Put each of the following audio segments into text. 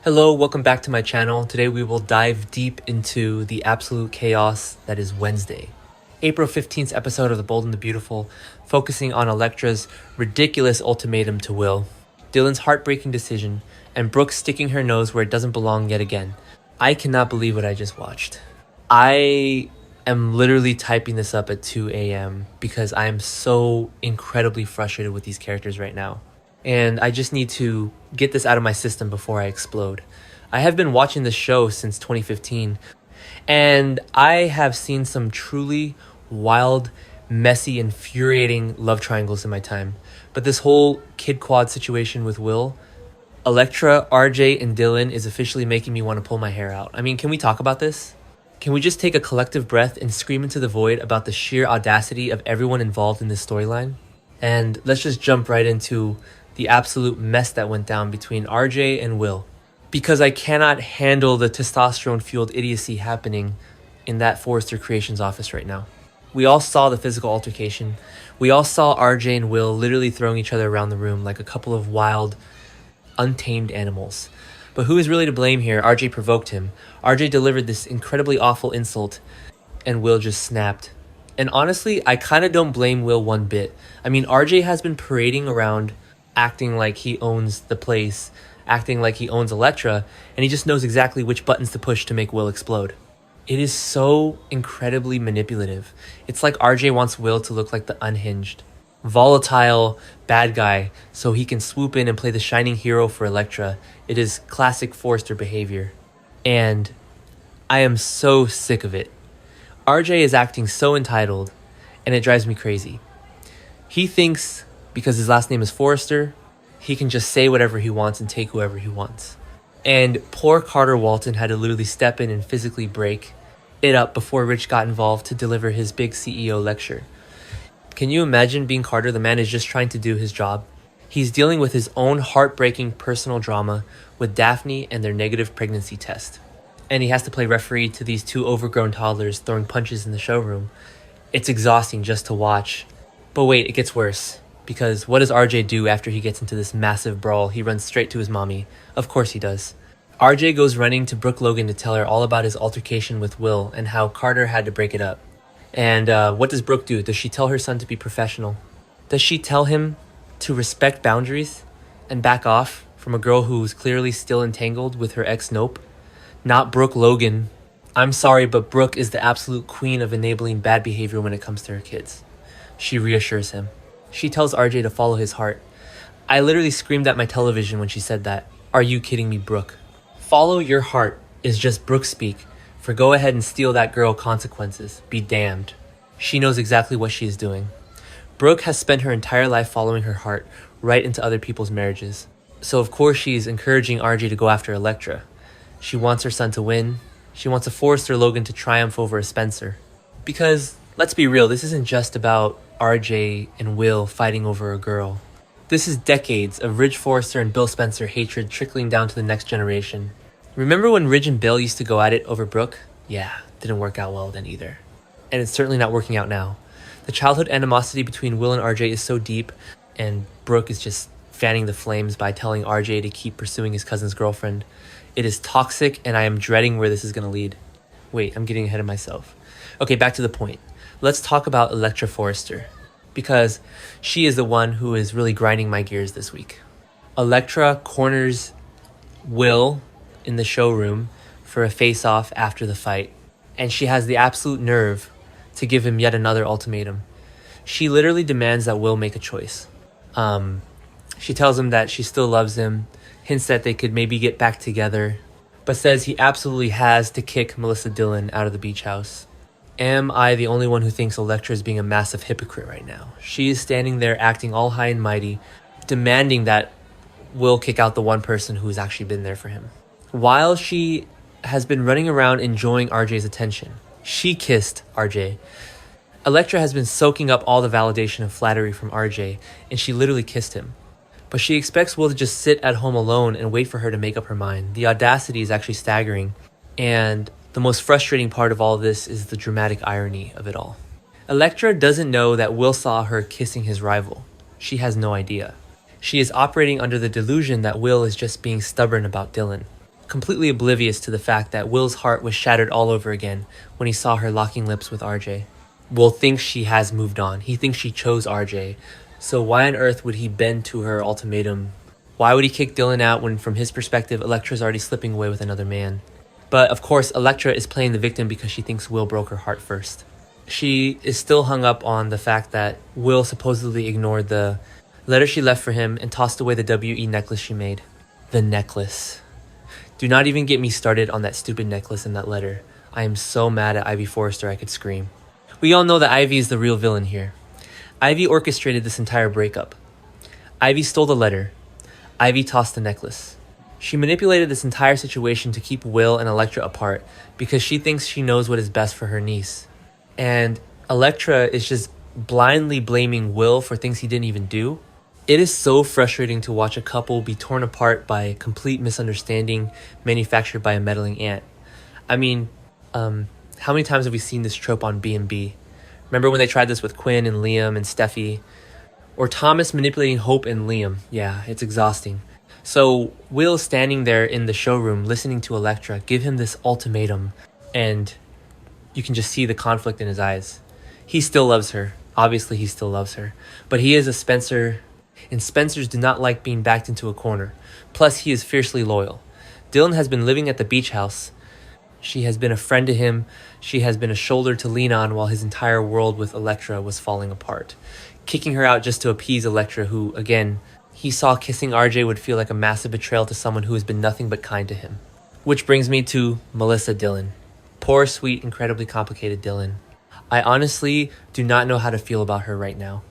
Hello, welcome back to my channel. Today we will dive deep into the absolute chaos that is Wednesday. April 15th episode of The Bold and the Beautiful, focusing on Electra's ridiculous ultimatum to Will, Dylan's heartbreaking decision, and Brooke sticking her nose where it doesn't belong yet again. I cannot believe what I just watched. I am literally typing this up at 2 a.m. because I am so incredibly frustrated with these characters right now. And I just need to get this out of my system before I explode. I have been watching this show since 2015, and I have seen some truly wild, messy, infuriating love triangles in my time. But this whole kid quad situation with Will, Electra, RJ, and Dylan is officially making me want to pull my hair out. I mean, can we talk about this? Can we just take a collective breath and scream into the void about the sheer audacity of everyone involved in this storyline? And let's just jump right into the absolute mess that went down between RJ and Will. Because I cannot handle the testosterone-fueled idiocy happening in that Forrester Creations office right now. We all saw the physical altercation. We all saw RJ and Will literally throwing each other around the room like a couple of wild, untamed animals. But who is really to blame here? RJ provoked him. RJ delivered this incredibly awful insult, and Will just snapped. And honestly, I kind of don't blame Will one bit. I mean, RJ has been parading around acting like he owns the place, acting like he owns Electra, and he just knows exactly which buttons to push to make Will explode. It is so incredibly manipulative. It's like RJ wants Will to look like the unhinged, volatile bad guy so he can swoop in and play the shining hero for Electra. It is classic Forrester behavior. And I am so sick of it. RJ is acting so entitled, and it drives me crazy. He thinks because his last name is Forrester, he can just say whatever he wants and take whoever he wants. And poor Carter Walton had to literally step in and physically break it up before Rich got involved to deliver his big CEO lecture. Can you imagine being Carter? The man is just trying to do his job. He's dealing with his own heartbreaking personal drama with Daphne and their negative pregnancy test. And he has to play referee to these two overgrown toddlers throwing punches in the showroom. It's exhausting just to watch. But wait, it gets worse. Because what does RJ do after he gets into this massive brawl? He runs straight to his mommy. Of course he does. RJ goes running to Brooke Logan to tell her all about his altercation with Will and how Carter had to break it up. And what does Brooke do? Does she tell her son to be professional? Does she tell him to respect boundaries and back off from a girl who's clearly still entangled with her ex-nope? Not Brooke Logan. I'm sorry, but Brooke is the absolute queen of enabling bad behavior when it comes to her kids. She reassures him. She tells RJ to follow his heart. I literally screamed at my television when she said that. Are you kidding me, Brooke? Follow your heart is just Brooke speak for go ahead and steal that girl consequences. Be damned. She knows exactly what she is doing. Brooke has spent her entire life following her heart right into other people's marriages. So of course she's encouraging RJ to go after Electra. She wants her son to win. She wants a Forrester Logan to triumph over a Spencer. Because, let's be real, this isn't just about RJ and Will fighting over a girl. This is decades of Ridge Forrester and Bill Spencer hatred trickling down to the next generation. Remember when Ridge and Bill used to go at it over Brooke? Yeah, didn't work out well then either. And it's certainly not working out now. The childhood animosity between Will and RJ is so deep, and Brooke is just fanning the flames by telling RJ to keep pursuing his cousin's girlfriend. It is toxic, and I am dreading where this is going to lead. Wait, I'm getting ahead of myself. Okay, back to the point. Let's talk about Electra Forrester, because she is the one who is really grinding my gears this week. Electra corners Will in the showroom for a face-off after the fight, and she has the absolute nerve to give him yet another ultimatum. She literally demands that Will make a choice. She tells him that she still loves him, hints that they could maybe get back together, but says he absolutely has to kick Melissa Dillon out of the beach house. Am I the only one who thinks Electra is being a massive hypocrite right now? She is standing there acting all high and mighty, demanding that Will kick out the one person who's actually been there for him. While she has been running around enjoying RJ's attention, she kissed RJ. Electra has been soaking up all the validation and flattery from RJ, and she literally kissed him. But she expects Will to just sit at home alone and wait for her to make up her mind. The audacity is actually staggering, and the most frustrating part of all this is the dramatic irony of it all. Electra doesn't know that Will saw her kissing his rival. She has no idea. She is operating under the delusion that Will is just being stubborn about Dylan. completely oblivious to the fact that Will's heart was shattered all over again when he saw her locking lips with RJ. Will thinks she has moved on. He thinks she chose RJ. So why on earth would he bend to her ultimatum? Why would he kick Dylan out when, from his perspective, Electra's already slipping away with another man? But of course, Electra is playing the victim because she thinks Will broke her heart first. She is still hung up on the fact that Will supposedly ignored the letter she left for him and tossed away the WE necklace she made. The necklace. Do not even get me started on that stupid necklace and that letter. I am so mad at Ivy Forrester I could scream. We all know that Ivy is the real villain here. Ivy orchestrated this entire breakup. Ivy stole the letter. Ivy tossed the necklace. She manipulated this entire situation to keep Will and Electra apart because she thinks she knows what is best for her niece. And Electra is just blindly blaming Will for things he didn't even do. It is so frustrating to watch a couple be torn apart by a complete misunderstanding manufactured by a meddling aunt. I mean, how many times have we seen this trope on B&B? Remember when they tried this with Quinn and Liam and Steffi? Or Thomas manipulating Hope and Liam. Yeah, it's exhausting. So Will standing there in the showroom listening to Electra give him this ultimatum, and you can just see the conflict in his eyes. He still loves her. Obviously he still loves her. But he is a Spencer, and Spencers do not like being backed into a corner. Plus he is fiercely loyal. Dylan has been living at the beach house. She has been a friend to him. She has been a shoulder to lean on while his entire world with Electra was falling apart. Kicking her out just to appease Electra, who, again, he saw kissing RJ would feel like a massive betrayal to someone who has been nothing but kind to him. Which brings me to Melissa Dillon. Poor, sweet, incredibly complicated Dylan. I honestly do not know how to feel about her right now.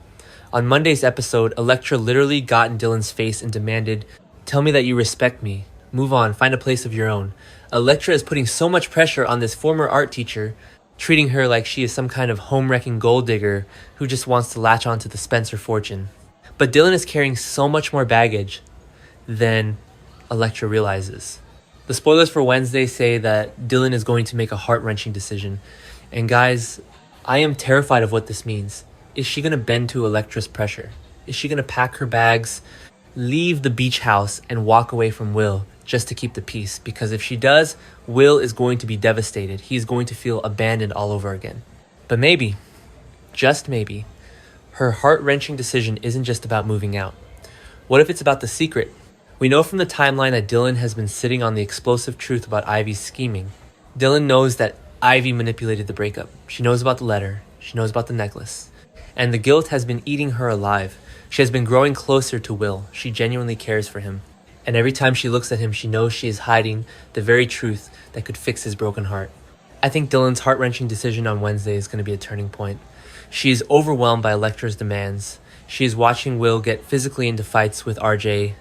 On Monday's episode, Electra literally got in Dylan's face and demanded, "Tell me that you respect me. Move on, find a place of your own." Electra is putting so much pressure on this former art teacher, treating her like she is some kind of home-wrecking gold digger who just wants to latch onto the Spencer fortune. But Dylan is carrying so much more baggage than Electra realizes. The spoilers for Wednesday say that Dylan is going to make a heart-wrenching decision. And guys, I am terrified of what this means. Is she going to bend to Electra's pressure? Is she going to pack her bags, leave the beach house, and walk away from Will just to keep the peace? Because if she does, Will is going to be devastated. He's going to feel abandoned all over again. But maybe, just maybe, her heart-wrenching decision isn't just about moving out. What if it's about the secret? We know from the timeline that Dylan has been sitting on the explosive truth about Ivy's scheming. Dylan knows that Ivy manipulated the breakup. She knows about the letter. She knows about the necklace. And the guilt has been eating her alive. She has been growing closer to Will. She genuinely cares for him. And every time she looks at him, she knows she is hiding the very truth that could fix his broken heart. I think Dylan's heart-wrenching decision on Wednesday is going to be a turning point. She is overwhelmed by Electra's demands. She is watching Will get physically into fights with RJ,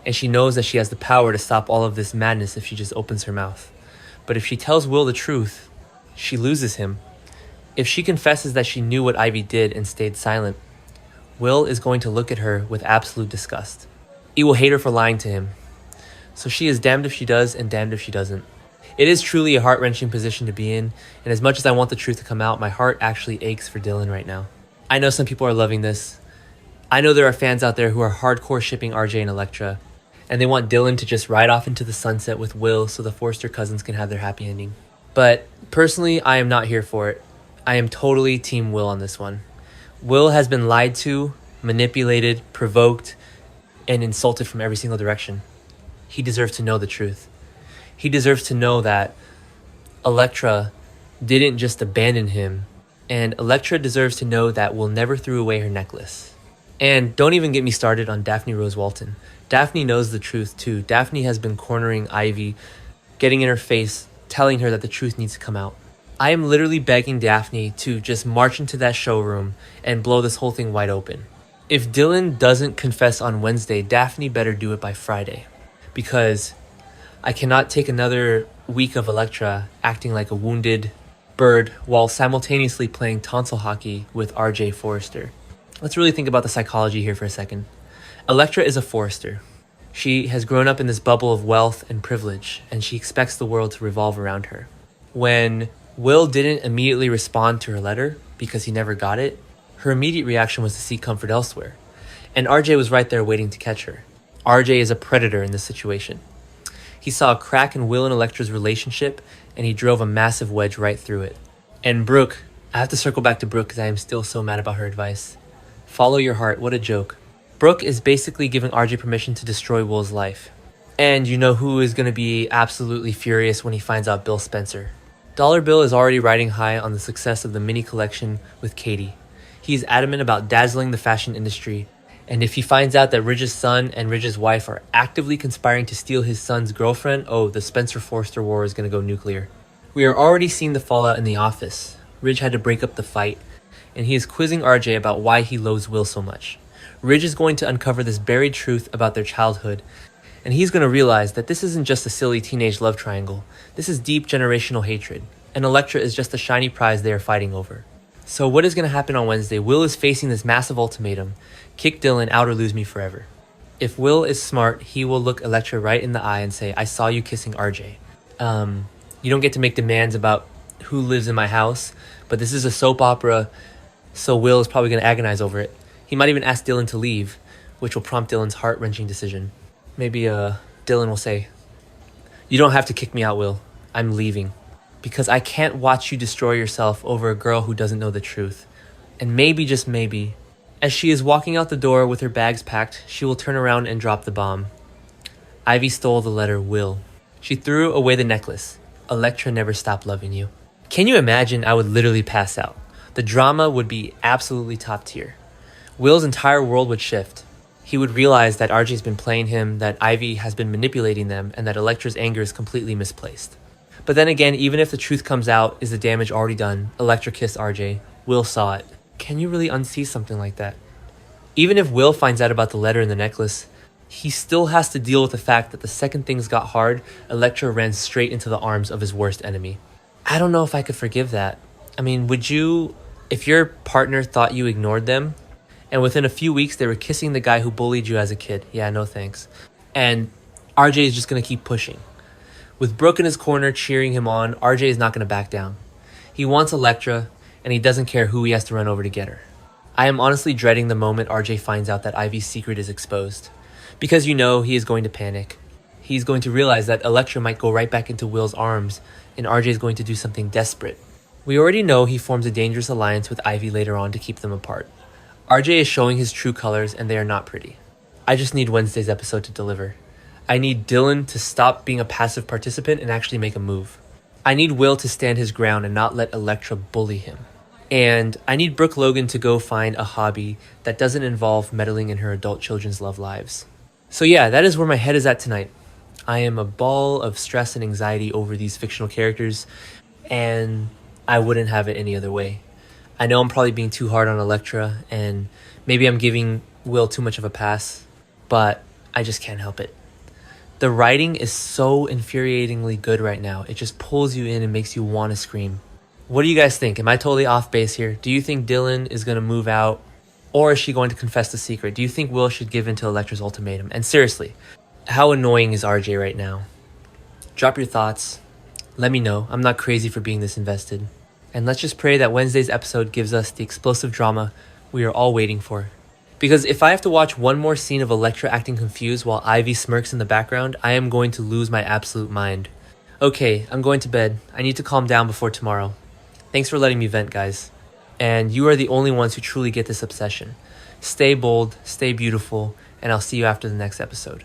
and she knows that she has the power to stop all of this madness if she just opens her mouth. But if she tells Will the truth, she loses him. If she confesses that she knew what Ivy did and stayed silent, Will is going to look at her with absolute disgust. He will hate her for lying to him. So she is damned if she does and damned if she doesn't. It is truly a heart-wrenching position to be in, and as much as I want the truth to come out, my heart actually aches for Dylan right now. I know some people are loving this. I know there are fans out there who are hardcore shipping RJ and Electra, and they want Dylan to just ride off into the sunset with Will so the Forrester cousins can have their happy ending. But personally, I am not here for it. I am totally Team Will on this one. Will has been lied to, manipulated, provoked, and insulted from every single direction. He deserves to know the truth. He deserves to know that Electra didn't just abandon him, and Electra deserves to know that Will never threw away her necklace. And don't even get me started on Daphne Rose Walton. Daphne knows the truth too. Daphne has been cornering Ivy, getting in her face, telling her that the truth needs to come out. I am literally begging Daphne to just march into that showroom and blow this whole thing wide open. If Dylan doesn't confess on Wednesday, Daphne better do it by Friday. Because I cannot take another week of Electra acting like a wounded bird while simultaneously playing tonsil hockey with RJ Forrester. Let's really think about the psychology here for a second. Electra is a Forrester. She has grown up in this bubble of wealth and privilege, and she expects the world to revolve around her. When Will didn't immediately respond to her letter because he never got it, her immediate reaction was to seek comfort elsewhere. And RJ was right there waiting to catch her. RJ is a predator in this situation. He saw a crack in Will and Electra's relationship, and he drove a massive wedge right through it. And Brooke, I have to circle back to Brooke because I am still so mad about her advice. Follow your heart, what a joke. Brooke is basically giving RJ permission to destroy Will's life. And you know who is going to be absolutely furious when he finds out? Bill Spencer. Dollar Bill is already riding high on the success of the mini collection with Katie. He's adamant about dazzling the fashion industry, and if he finds out that Ridge's son and Ridge's wife are actively conspiring to steal his son's girlfriend, oh, the Spencer Forster war is going to go nuclear. We are already seeing the fallout in the office. Ridge had to break up the fight, and he is quizzing RJ about why he loathes Will so much. Ridge is going to uncover this buried truth about their childhood, and he's going to realize that this isn't just a silly teenage love triangle. This is deep generational hatred, and Electra is just a shiny prize they are fighting over. So what is going to happen on Wednesday? Will is facing this massive ultimatum: kick Dylan out or lose me forever. If Will is smart, he will look Electra right in the eye and say, I saw you kissing RJ. You don't get to make demands about who lives in my house, but this is a soap opera, so Will is probably going to agonize over it. He might even ask Dylan to leave, which will prompt Dylan's heart-wrenching decision. Maybe Dylan will say, you don't have to kick me out, Will. I'm leaving. Because I can't watch you destroy yourself over a girl who doesn't know the truth. And maybe, just maybe, as she is walking out the door with her bags packed, she will turn around and drop the bomb. Ivy stole the letter Will. She threw away the necklace. Electra never stopped loving you. Can you imagine? I would literally pass out. The drama would be absolutely top tier. Will's entire world would shift. He would realize that RJ's been playing him, that Ivy has been manipulating them, and that Electra's anger is completely misplaced. But then again, even if the truth comes out, is the damage already done? Electra kissed RJ. Will saw it. Can you really unsee something like that? Even if Will finds out about the letter and the necklace, he still has to deal with the fact that the second things got hard, Electra ran straight into the arms of his worst enemy. I don't know if I could forgive that. I mean, would you, if your partner thought you ignored them, and within a few weeks they were kissing the guy who bullied you as a kid? Yeah, no thanks. And RJ is just going to keep pushing. With Brooke in his corner cheering him on, RJ is not going to back down. He wants Electra, and he doesn't care who he has to run over to get her. I am honestly dreading the moment RJ finds out that Ivy's secret is exposed. Because you know he is going to panic. He's going to realize that Electra might go right back into Will's arms, and RJ is going to do something desperate. We already know he forms a dangerous alliance with Ivy later on to keep them apart. RJ is showing his true colors, and they are not pretty. I just need Wednesday's episode to deliver. I need Dylan to stop being a passive participant and actually make a move. I need Will to stand his ground and not let Electra bully him. And I need Brooke Logan to go find a hobby that doesn't involve meddling in her adult children's love lives. So yeah, that is where my head is at tonight. I am a ball of stress and anxiety over these fictional characters, and I wouldn't have it any other way. I know I'm probably being too hard on Electra, and maybe I'm giving Will too much of a pass, but I just can't help it. The writing is so infuriatingly good right now. It just pulls you in and makes you want to scream. What do you guys think? Am I totally off base here? Do you think Dylan is going to move out? Or is she going to confess the secret? Do you think Will should give in to Electra's ultimatum? And seriously, how annoying is RJ right now? Drop your thoughts. Let me know. I'm not crazy for being this invested. And let's just pray that Wednesday's episode gives us the explosive drama we are all waiting for. Because if I have to watch one more scene of Electra acting confused while Ivy smirks in the background, I am going to lose my absolute mind. Okay, I'm going to bed. I need to calm down before tomorrow. Thanks for letting me vent, guys. And you are the only ones who truly get this obsession. Stay bold, stay beautiful, and I'll see you after the next episode.